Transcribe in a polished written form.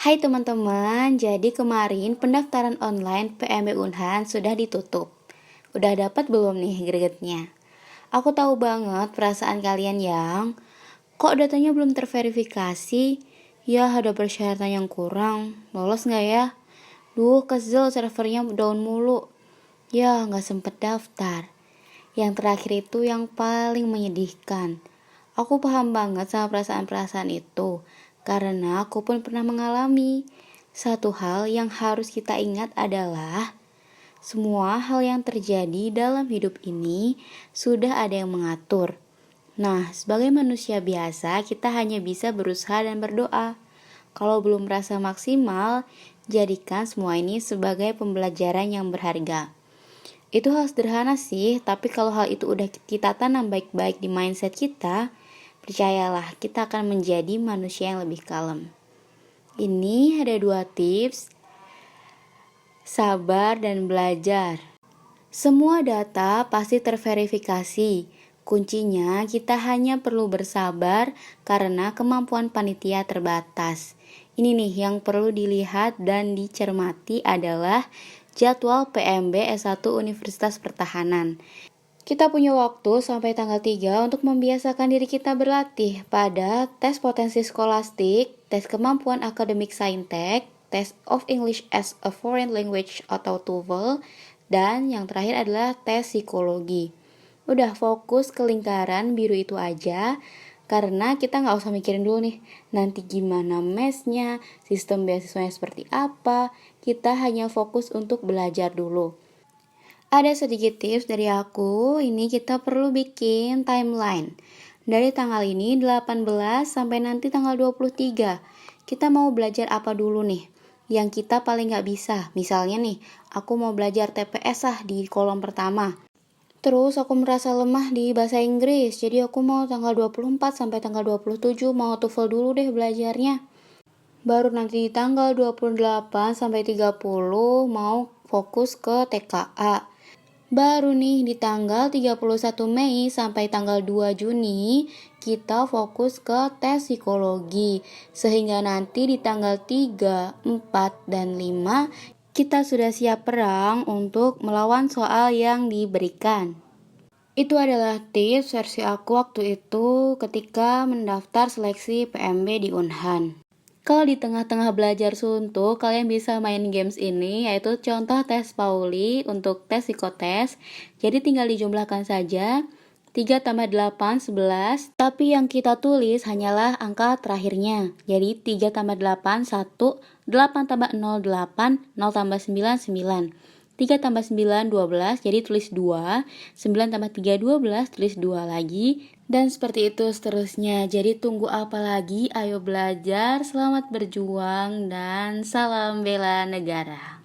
Hai teman-teman, jadi kemarin pendaftaran online PMB Unhan sudah ditutup. Udah dapat belum nih gregetnya? Aku tahu banget perasaan kalian yang kok datanya belum terverifikasi? Ya ada persyaratan yang kurang, lolos nggak ya? Duh kesel servernya down mulu. Ya nggak sempet daftar. Yang terakhir itu yang paling menyedihkan. Aku paham banget sama perasaan-perasaan itu, karena aku pun pernah mengalami. Satu hal yang harus kita ingat adalah, semua hal yang terjadi dalam hidup ini sudah ada yang mengatur. Nah, sebagai manusia biasa, kita hanya bisa berusaha dan berdoa. Kalau belum merasa maksimal, jadikan semua ini sebagai pembelajaran yang berharga. Itu hal sederhana sih, tapi kalau hal itu udah kita tanam baik-baik di mindset kita, percayalah kita akan menjadi manusia yang lebih kalem. Ini ada 2 tips, sabar dan belajar. Semua data pasti terverifikasi. Kuncinya kita hanya perlu bersabar karena kemampuan panitia terbatas. Ini nih yang perlu dilihat dan dicermati adalah jadwal PMB S1 Universitas Pertahanan. Kita punya waktu sampai tanggal 3 untuk membiasakan diri kita berlatih pada tes potensi skolastik, tes kemampuan akademik saintek, tes of English as a Foreign Language atau TOEFL, dan yang terakhir adalah tes psikologi. Udah fokus ke lingkaran biru itu aja, karena kita nggak usah mikirin dulu nih, nanti gimana mesnya, sistem beasiswanya seperti apa, kita hanya fokus untuk belajar dulu. Ada sedikit tips dari aku, ini kita perlu bikin timeline. Dari tanggal ini 18 sampai nanti tanggal 23. Kita mau belajar apa dulu nih? Yang kita paling gak bisa. Misalnya nih, aku mau belajar TPS di kolom pertama. Terus aku merasa lemah di bahasa Inggris, jadi aku mau tanggal 24 sampai tanggal 27 mau TOEFL dulu deh belajarnya. Baru nanti di tanggal 28 sampai 30 mau fokus ke TKA. Baru nih di tanggal 31 Mei sampai tanggal 2 Juni kita fokus ke tes psikologi. Sehingga nanti di tanggal 3, 4, dan 5 kita sudah siap perang untuk melawan soal yang diberikan. Itu adalah tips versi aku waktu itu ketika mendaftar seleksi PMB di Unhan. Kalau di tengah-tengah belajar suntuk, kalian bisa main games ini, yaitu contoh tes Pauli untuk tes psikotes. Jadi tinggal dijumlahkan saja, 3 tambah 8, 11. Tapi yang kita tulis hanyalah angka terakhirnya. Jadi 3 tambah 8, 1, 8 tambah 0, 8, 0 tambah 9, 9. 3 tambah 9, 12, jadi tulis 2. 9 tambah 3, 12, tulis 2 lagi. Dan seperti itu seterusnya. Jadi tunggu apa lagi? Ayo belajar, selamat berjuang, dan salam bela negara.